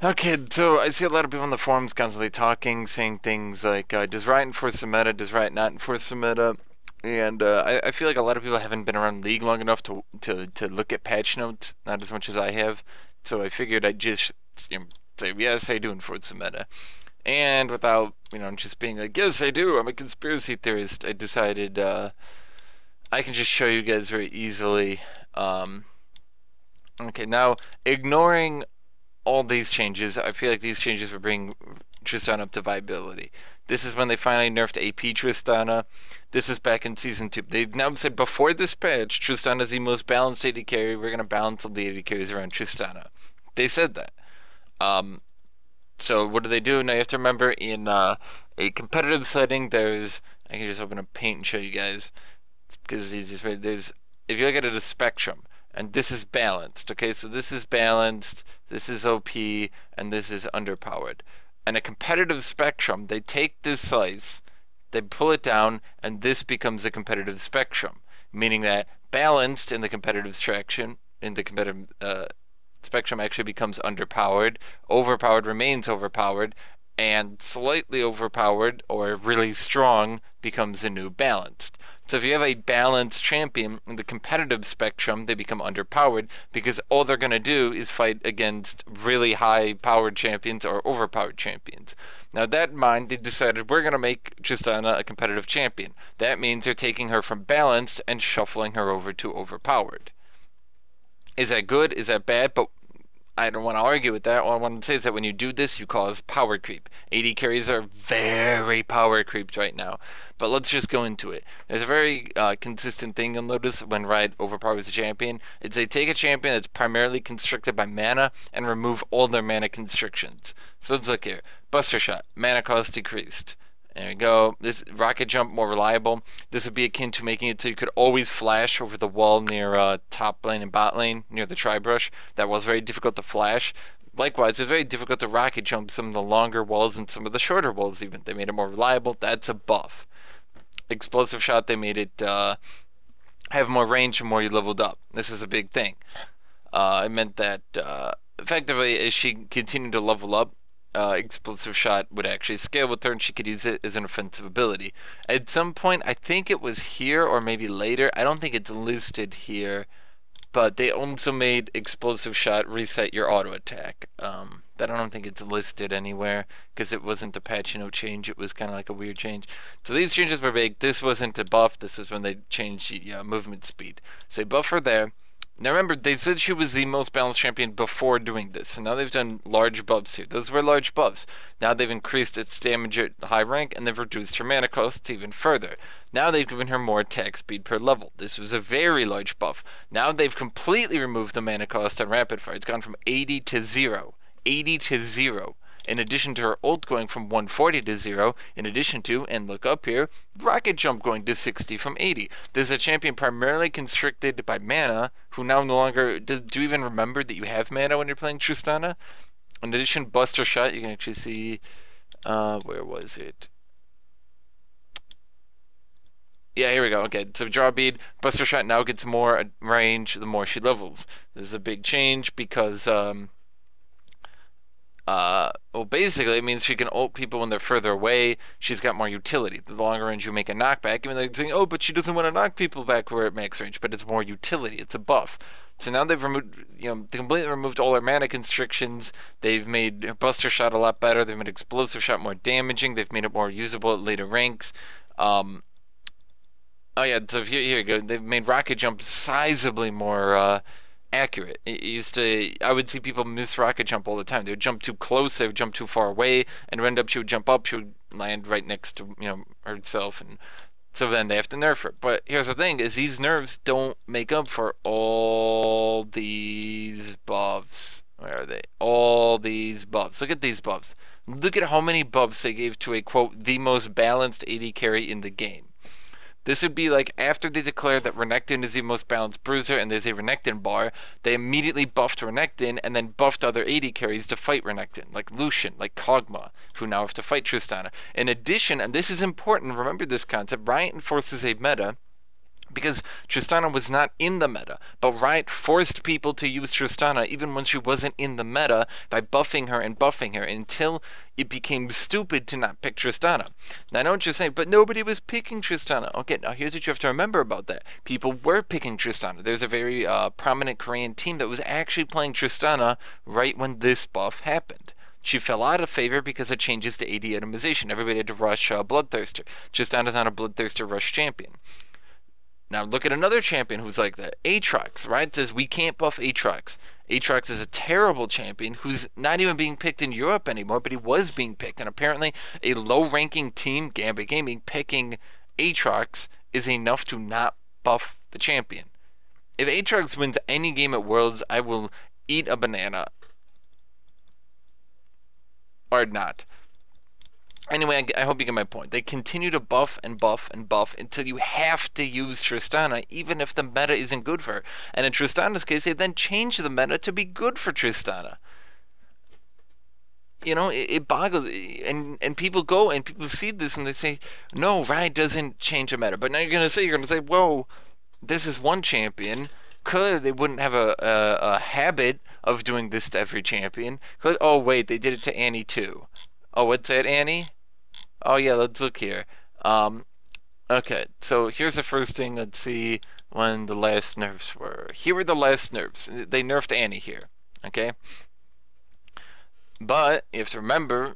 Okay, so I see a lot of people on the forums constantly talking, saying things like, does Riot enforce the meta? Does Riot not enforce the meta? And I feel like a lot of people haven't been around League long enough to look at patch notes, not as much as I have. So I figured I'd just say, yes, I do enforce the meta. And without, just being like, yes, I do, I'm a conspiracy theorist, I decided I can just show you guys very easily. Um, okay, now, ignoring all these changes, I feel like these changes will bring Tristana up to viability. This is when they finally nerfed AP Tristana. This is back in Season 2. They've now said before this patch, Tristana is the most balanced AD carry. We're going to balance all the AD carries around Tristana. They said that. Um, so what do they do? Now you have to remember in a competitive setting, I can just open up Paint and show you guys because it's easiest way. If you look at it as spectrum, and this is balanced. Okay, so this is balanced, this is OP, and this is underpowered. And a competitive spectrum, they take this slice, they pull it down, and this becomes a competitive spectrum, meaning that balanced in the competitive spectrum actually becomes underpowered, overpowered remains overpowered, and slightly overpowered or really strong becomes the new balanced. So if you have a balanced champion in the competitive spectrum, they become underpowered because all they're going to do is fight against really high powered champions or overpowered champions. Now, that in mind, they decided we're going to make Tristana a competitive champion. That means they're taking her from balanced and shuffling her over to overpowered. Is that good? Is that bad? But I don't want to argue with that. All I want to say is that when you do this, you cause power creep. AD carries are very power creeped right now. But let's just go into it. There's a very consistent thing you'll notice when Riot overpowers a champion. It's they take a champion that's primarily constricted by mana and remove all their mana constrictions. So let's look here. Buster Shot, mana cost decreased. There we go. This rocket jump more reliable. This would be akin to making it so you could always flash over the wall near top lane and bot lane near the tri brush. That was very difficult to flash. Likewise, it was very difficult to rocket jump some of the longer walls and some of the shorter walls. Even they made it more reliable. That's a buff. Explosive shot. They made it have more range the more you leveled up. This is a big thing. It meant that effectively, as she continued to level up, explosive shot would actually scale with her and she could use it as an offensive ability. At some point, I think it was here or maybe later, I don't think it's listed here, but they also made explosive shot reset your auto attack. But I don't think it's listed anywhere because it wasn't a patch note change, it was kind of like a weird change. So these changes were big. This wasn't a buff, this is when they changed the movement speed. So they buff her there. Now remember, they said she was the most balanced champion before doing this, and now they've done large buffs here. Those were large buffs. Now they've increased its damage at high rank, and they've reduced her mana costs even further. Now they've given her more attack speed per level. This was a very large buff. Now they've completely removed the mana cost on rapid fire. It's gone from 80 to 0. 80 to 0. In addition to her ult going from 140 to 0, in addition to, and look up here, rocket jump going to 60 from 80. This is a champion primarily constricted by mana, who now no longer, do you even remember that you have mana when you're playing Tristana? In addition, Buster Shot, you can actually see, where was it? Yeah, here we go. Okay, so draw bead, Buster Shot now gets more range the more she levels. This is a big change because, well, basically, it means she can ult people when they're further away. She's got more utility. The longer range you make a knockback, even though you're saying, oh, but she doesn't want to knock people back where it max range, but it's more utility. It's a buff. So now they've removed, they completely removed all her mana constrictions. They've made her Buster Shot a lot better. They've made Explosive Shot more damaging. They've made it more usable at later ranks. Oh yeah, so here you go. They've made Rocket Jump sizably more accurate. It used to, I would see people miss rocket jump all the time. They would jump too close, they would jump too far away, and end up she would jump up, she would land right next to herself, and so then they have to nerf her. But here's the thing: is these nerfs don't make up for all these buffs. Where are they? All these buffs. Look at these buffs. Look at how many buffs they gave to a quote the most balanced AD carry in the game. This would be like after they declared that Renekton is the most balanced bruiser and there's a Renekton bar, they immediately buffed Renekton and then buffed other AD carries to fight Renekton, like Lucian, like Kog'Maw, who now have to fight Tristana. In addition, and this is important, remember this concept, Riot enforces a meta because Tristana was not in the meta, but Riot forced people to use Tristana even when she wasn't in the meta by buffing her until it became stupid to not pick Tristana. Now I know what you're saying, but nobody was picking Tristana. Okay, now here's what you have to remember about that. People were picking Tristana. There's a very prominent Korean team that was actually playing Tristana right when this buff happened. She fell out of favor because of changes to AD itemization. Everybody had to rush Bloodthirster. Tristana's not a Bloodthirster rush champion. Now look at another champion who's like that. Aatrox, right? Says we can't buff Aatrox. Aatrox is a terrible champion who's not even being picked in Europe anymore, but he was being picked. And apparently a low-ranking team, Gambit Gaming, picking Aatrox is enough to not buff the champion. If Aatrox wins any game at Worlds, I will eat a banana. Or not. Anyway, I hope you get my point. They continue to buff and buff and buff until you have to use Tristana, even if the meta isn't good for her. And in Tristana's case, they then change the meta to be good for Tristana. You know, it boggles, and people go and people see this and they say, no, Riot doesn't change the meta. But now you're gonna say, whoa, this is one champion. Clearly, they wouldn't have a habit of doing this to every champion. Oh wait, they did it to Annie too. Oh, what's that, Annie? Oh yeah, let's look here. Okay, so here's the first thing. Let's see when the last nerfs were. Here were the last nerfs. They nerfed Annie here. Okay, but you have to remember,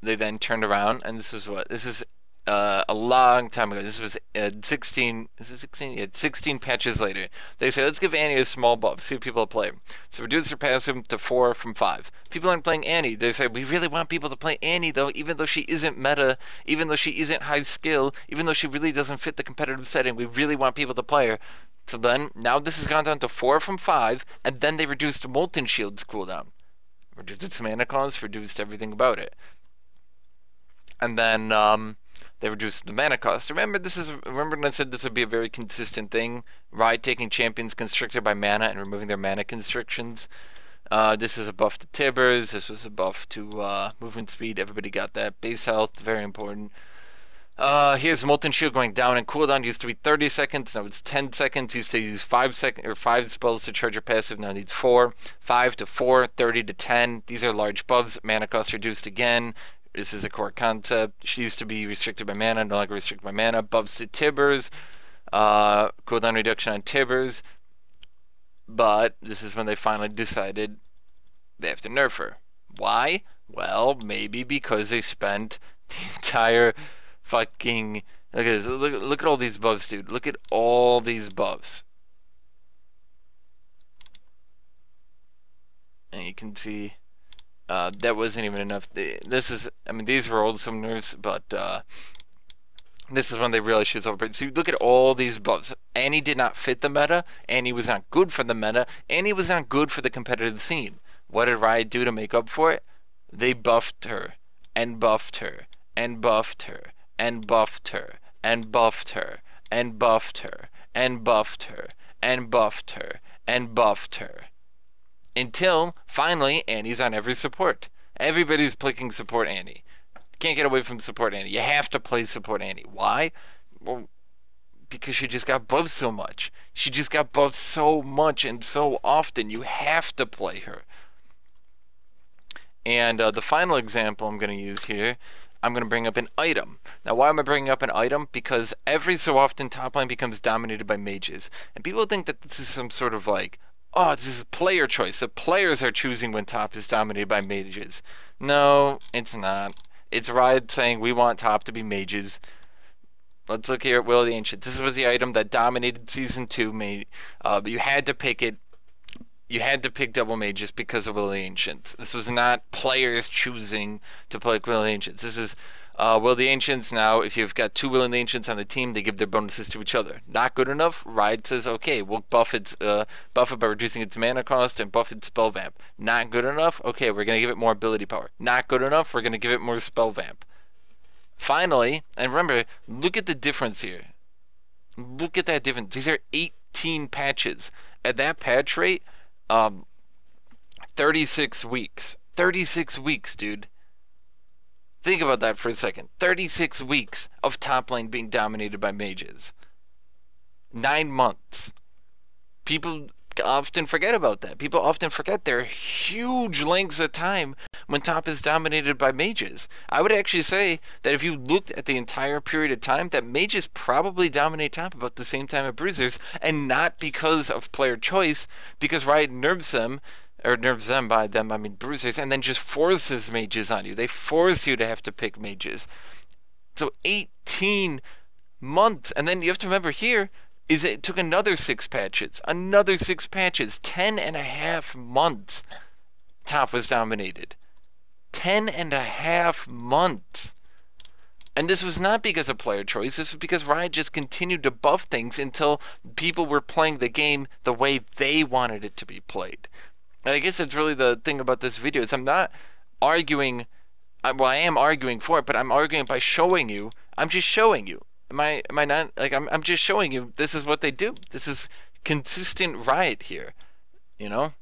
they then turned around, and this is what? This is a long time ago. This was 16. Is it 16? Yeah, 16 patches later. They say let's give Annie a small buff. See if people play. So reduce her passive to 4 from 5. People aren't playing Annie. They say we really want people to play Annie though, even though she isn't meta, even though she isn't high skill, even though she really doesn't fit the competitive setting. We really want people to play her. So then now this has gone down to 4 from 5, and then they reduced Molten Shield's cooldown, reduced its mana cost, reduced everything about it, and then they reduced the mana cost. Remember when I said this would be a very consistent thing? Riot taking champions constricted by mana and removing their mana constrictions. This is a buff to Tibbers. This was a buff to movement speed. Everybody got that. Base health, very important. Here's Molten Shield going down, and cooldown used to be 30 seconds. Now it's 10 seconds. Used to use 5 spells to charge your passive. Now it needs 4. 5 to 4, 30 to 10. These are large buffs. Mana cost reduced again. This is a core concept. She used to be restricted by mana, no longer restricted by mana. Buffs to Tibbers, cooldown reduction on Tibbers. But this is when they finally decided they have to nerf her. Why? Well, maybe because they spent the entire fucking... Look at all these buffs, dude. Look at all these buffs. And you can see... that wasn't even enough. These were old some nerfs, but this is when they realized she was overpowered. So you look at all these buffs. Annie did not fit the meta. Annie was not good for the meta. Annie was not good for the competitive scene. What did Riot do to make up for it? They buffed her, and buffed her, and buffed her, and buffed her, and buffed her, and buffed her, and buffed her, and buffed her, and buffed her. Until, finally, Annie's on every support. Everybody's picking support Annie. Can't get away from support Annie. You have to play support Annie. Why? Well, because she just got buffed so much. She just got buffed so much and so often. You have to play her. And the final example I'm going to use here, I'm going to bring up an item. Now, why am I bringing up an item? Because every so often, top lane becomes dominated by mages. And people think that this is some sort of like, oh, this is player choice. The players are choosing when top is dominated by mages. No, it's not. It's Riot saying we want top to be mages. Let's look here at Will of the Ancients. This was the item that dominated Season 2. But you had to pick it. You had to pick double mages because of Will of the Ancients. This was not players choosing to play Will of the Ancients. This is Will of the Ancients. Now, if you've got 2 Will of the Ancients on the team, they give their bonuses to each other. Not good enough? Riot says, okay, we'll buff it by reducing its mana cost and buff its spell vamp. Not good enough? Okay, we're going to give it more ability power. Not good enough? We're going to give it more spell vamp. Finally, and remember, look at the difference here. Look at that difference. These are 18 patches. At that patch rate, 36 weeks. 36 weeks, dude. Think about that for a second. 36 weeks of top lane being dominated by mages. 9 months. People often forget about that. People often forget there are huge lengths of time when top is dominated by mages. I would actually say that if you looked at the entire period of time, that mages probably dominate top about the same time as bruisers, and not because of player choice, because Riot nerfs them, or nerfs them, by them I mean bruisers, and then just forces mages on you. They force you to have to pick mages. So 18 months, and then you have to remember here is it took another 6 patches, 10 and a half months. Top was dominated. 10 and a half months. And this was not because of player choice. This was because Riot just continued to buff things until people were playing the game the way they wanted it to be played. And I guess that's really the thing about this video is I'm not arguing. Well, I am arguing for it, but I'm arguing by showing you. I'm just showing you. Am I not like I'm just showing you this is what they do. This is consistent Riot here, you know?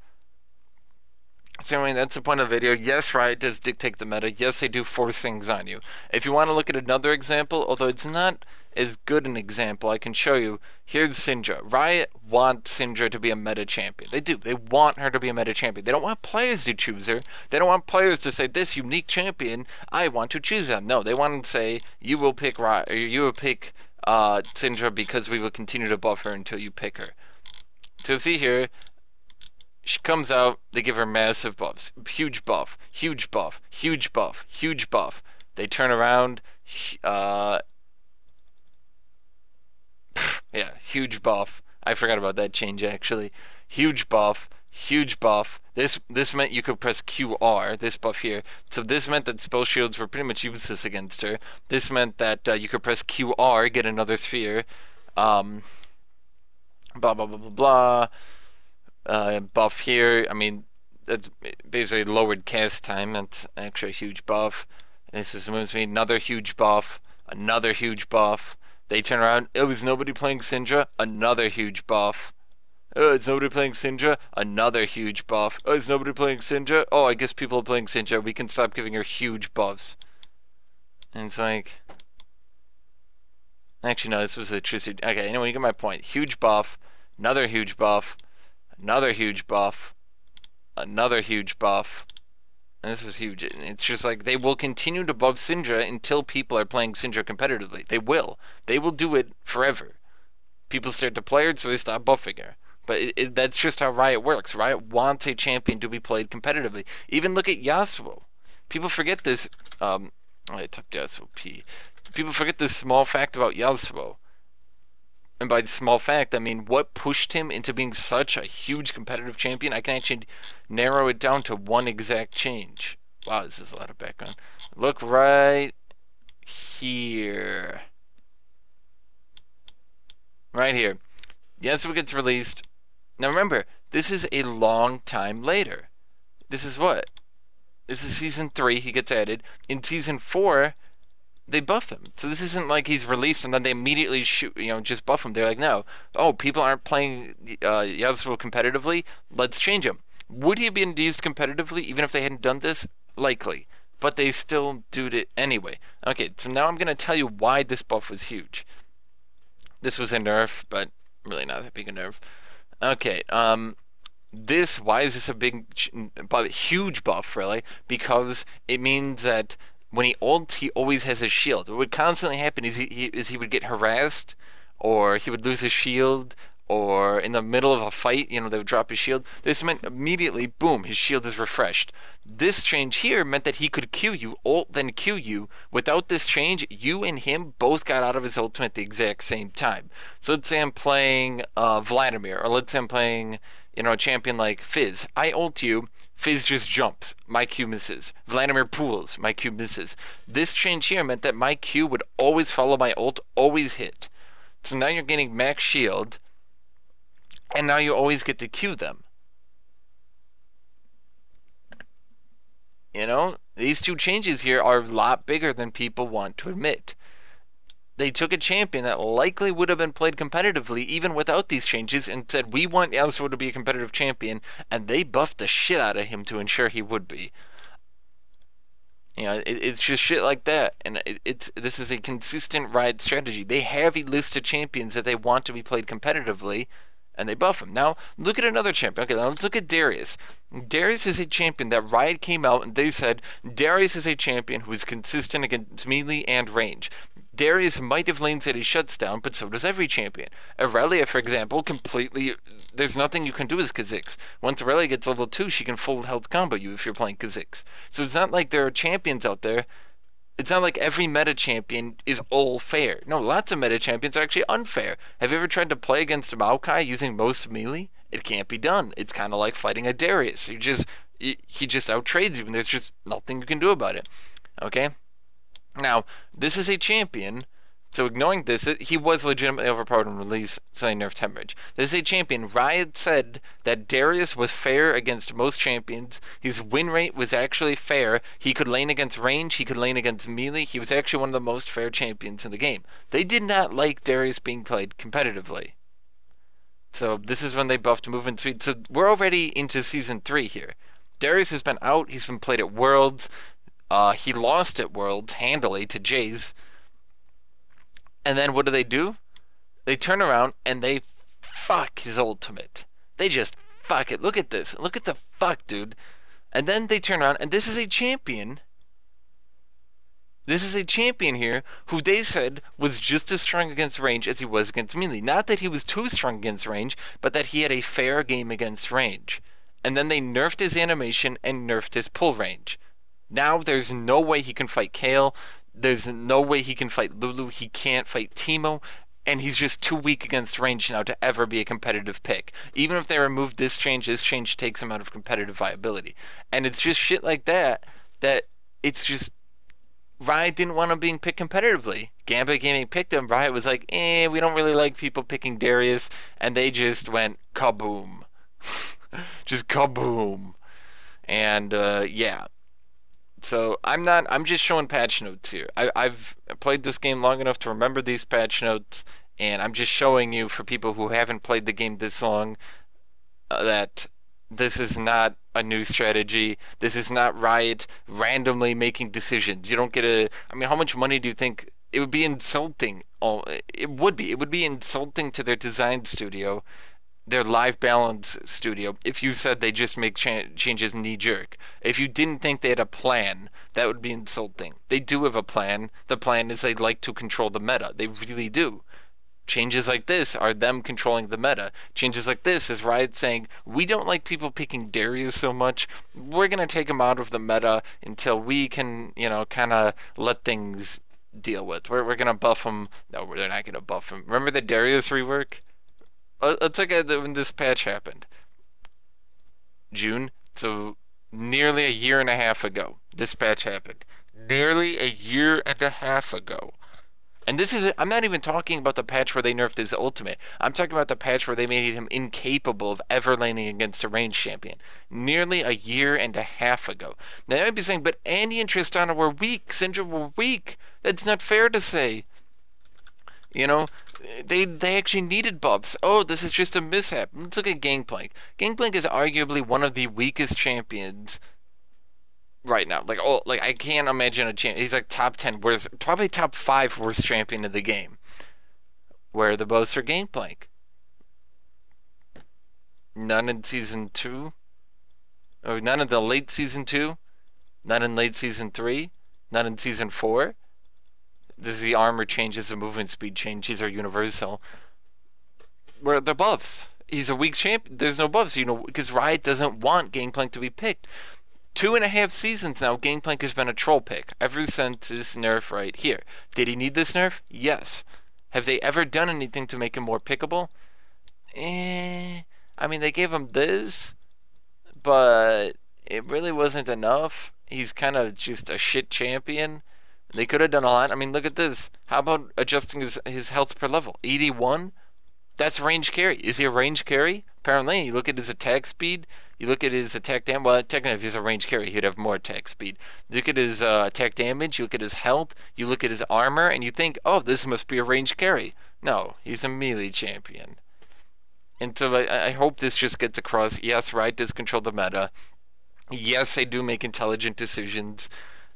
So I mean that's the point of the video. Yes, Riot does dictate the meta. Yes, they do force things on you. If you want to look at another example, although it's not as good an example, I can show you. Here's Syndra. Riot wants Syndra to be a meta champion. They do. They want her to be a meta champion. They don't want players to choose her. They don't want players to say, this unique champion, I want to choose them. No, they want to say, you will pick Riot, or you will pick Syndra because we will continue to buff her until you pick her. So see here, she comes out, they give her massive buffs. Huge buff, huge buff, huge buff, huge buff. They turn around, yeah, huge buff. I forgot about that change actually. Huge buff, huge buff. This meant you could press QR, this buff here. So this meant that spell shields were pretty much useless against her. This meant that you could press QR, get another sphere. Blah, blah, blah, blah, blah. Buff here, I mean, that's basically lowered cast time. That's actually a huge buff. This just moves me. Another huge buff. Another huge buff. They turn around. Oh, is nobody playing Syndra? Another huge buff. Oh, is nobody playing Syndra? Another huge buff. Oh, is nobody playing Syndra? Oh, I guess people are playing Syndra. We can stop giving her huge buffs. And it's like... Actually, no, this was a Tristana. Okay, anyway, you get my point. Huge buff. Another huge buff. Another huge buff. Another huge buff. And this was huge. It's just like they will continue to buff Syndra until people are playing Syndra competitively. They will. They will do it forever. People start to play her, so they stop buffing her. But that's just how Riot works. Riot wants a champion to be played competitively. Even look at Yasuo. People forget this. I typed Yasuo P. People forget this small fact about Yasuo. And by small fact, I mean what pushed him into being such a huge competitive champion. I can actually narrow it down to one exact change. Wow, this is a lot of background. Look right here. Right here. Yasuo gets released. Now remember, this is a long time later. This is what? This is season 3, he gets added. In season 4, they buff him. So this isn't like he's released and then they immediately shoot, just buff him. They're like, no. Oh, people aren't playing Yasuo competitively. Let's change him. Would he have been used competitively even if they hadn't done this? Likely. But they still do it anyway. Okay, so now I'm going to tell you why this buff was huge. This was a nerf, but really not that big a nerf. Okay, why is this a big, huge buff, really? Because it means that when he ults, he always has his shield. What would constantly happen is he would get harassed, or he would lose his shield, or in the middle of a fight, they would drop his shield. This meant immediately, boom, his shield is refreshed. This change here meant that he could Q you, ult, then Q you. Without this change, you and him both got out of his ultimate at the exact same time. So let's say I'm playing Vladimir, or let's say I'm playing, a champion like Fizz. I ult you, Fizz just jumps, my Q misses. Vladimir pools, my Q misses. This change here meant that my Q would always follow my ult, always hit. So now you're getting max shield, and now you always get to Q them. These two changes here are a lot bigger than people want to admit. They took a champion that likely would have been played competitively even without these changes and said, we want Yasuo to be a competitive champion, and they buffed the shit out of him to ensure he would be. It's just shit like that, and this is a consistent Riot strategy. They have a list of champions that they want to be played competitively, and they buff them. Now look at another champion. Okay, now let's look at Darius. Darius is a champion that Riot came out and they said Darius is a champion who is consistent against melee and range. Darius might have lanes that he shuts down, but so does every champion. Aurelia, for example, completely. There's nothing you can do with Kha'Zix. Once Aurelia gets level 2, she can full health combo you if you're playing Kha'Zix. So it's not like there are champions out there. It's not like every meta champion is all fair. No, lots of meta champions are actually unfair. Have you ever tried to play against Maokai using most melee? It can't be done. It's kind of like fighting a Darius. He just outtrades you, and there's just nothing you can do about it. Okay? Now, this is a champion, so ignoring this, he was legitimately overpowered in release, so they nerfed Hemorrhage. This is a champion. Riot said that Darius was fair against most champions. His win rate was actually fair. He could lane against range, he could lane against melee. He was actually one of the most fair champions in the game. They did not like Darius being played competitively. So this is when they buffed movement speed. So we're already into Season 3 here. Darius has been out, he's been played at Worlds. He lost at Worlds handily to Jace. And then what do? They turn around and they fuck his ultimate. They just fuck it. Look at this. Look at the fuck, dude. And then they turn around and this is a champion. This is a champion here who they said was just as strong against range as he was against melee. Not that he was too strong against range, but that he had a fair game against range. And then they nerfed his animation and nerfed his pull range. Now there's no way he can fight Kayle. There's no way he can fight Lulu. He can't fight Teemo. And he's just too weak against range now to ever be a competitive pick. Even if they remove this change takes him out of competitive viability. And it's just shit like that it's just Riot didn't want him being picked competitively. Gambit Gaming picked him. Riot was like, we don't really like people picking Darius. And they just went kaboom. Just kaboom. And yeah. So I'm just showing patch notes here. I've played this game long enough to remember these patch notes, and I'm just showing you for people who haven't played the game this long that this is not a new strategy. This is not Riot randomly making decisions. You don't get I mean, how much money do you think it would be insulting? Oh, it would be. It would be insulting to their design studio, their live balance studio, if you said they just make changes knee jerk. If you didn't think they had a plan, that would be insulting. They do have a plan. The plan is they like to control the meta. They really do. Changes like this are them controlling the meta. Changes like this is Riot saying, we don't like people picking Darius so much. We're going to take him out of the meta until we can, kind of let things deal with. We're going to buff him. No, they're not going to buff him. Remember the Darius rework? Let's look at when this patch happened. June. So nearly a year and a half ago, this patch happened. Nearly a year and a half ago. And I'm not even talking about the patch where they nerfed his ultimate. I'm talking about the patch where they made him incapable of ever laning against a ranged champion. Nearly a year and a half ago. Now, you might be saying, but Andy and Tristana were weak. Syndra were weak. That's not fair to say. They actually needed buffs. Oh, this is just a mishap. Let's look at Gangplank. Gangplank is arguably one of the weakest champions right now. I can't imagine a champion. He's like top 10 worst, probably top 5 worst champion in the game. Where are the buffs for Gangplank? None in season 2. Or none in the late season 2. None in late season 3. None in season 4. This is the armor changes, the movement speed change. These are universal. Where are the buffs? He's a weak champion. There's no buffs, because Riot doesn't want Gangplank to be picked. 2.5 seasons now, Gangplank has been a troll pick ever since this nerf right here. Did he need this nerf? Yes. Have they ever done anything to make him more pickable? I mean, they gave him this, but it really wasn't enough. He's kind of just a shit champion. They could have done a lot. I mean, look at this. How about adjusting his health per level? 81? That's range carry. Is he a range carry? Apparently. You look at his attack speed. You look at his attack damage. Well, technically, if he's a range carry, he'd have more attack speed. You look at his attack damage. You look at his health. You look at his armor. And you think, oh, this must be a range carry. No, he's a melee champion. And so I hope this just gets across. Yes, Riot does control the meta. Yes, they do make intelligent decisions.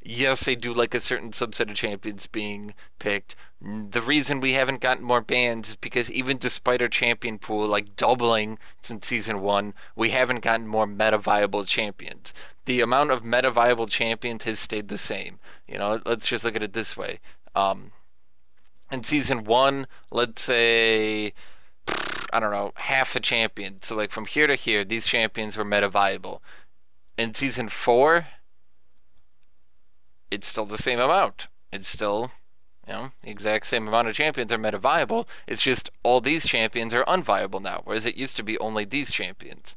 Yes, they do like a certain subset of champions being picked. The reason we haven't gotten more bans is because even despite our champion pool like doubling since season one, we haven't gotten more meta viable champions. The amount of meta viable champions has stayed the same. You know, let's just look at it this way. Um, in season one, let's say I don't know, half the champions. So like from here to here, these champions were meta viable. In season four, it's still the same amount. It's still, the exact same amount of champions are meta viable. It's just all these champions are unviable now, whereas it used to be only these champions.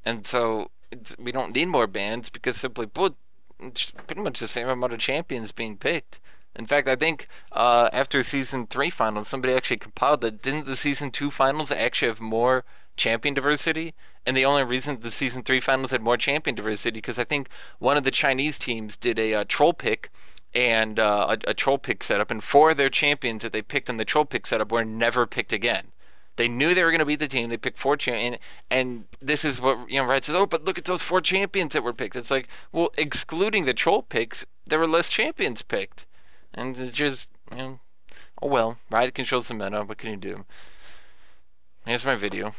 And so we don't need more bans because simply put, it's pretty much the same amount of champions being picked. In fact, I think after season three finals, somebody actually compiled that. Didn't the season two finals actually have more champion diversity? And the only reason the season three finals had more champion diversity because I think one of the Chinese teams did a troll pick and a troll pick setup, and four of their champions that they picked in the troll pick setup were never picked again. They knew they were going to beat the team. They picked four champions, and this is what Riot says. Oh, but look at those four champions that were picked. It's like, well, excluding the troll picks, there were less champions picked, and it's just, oh well. Riot controls the meta. What can you do? Here's my video.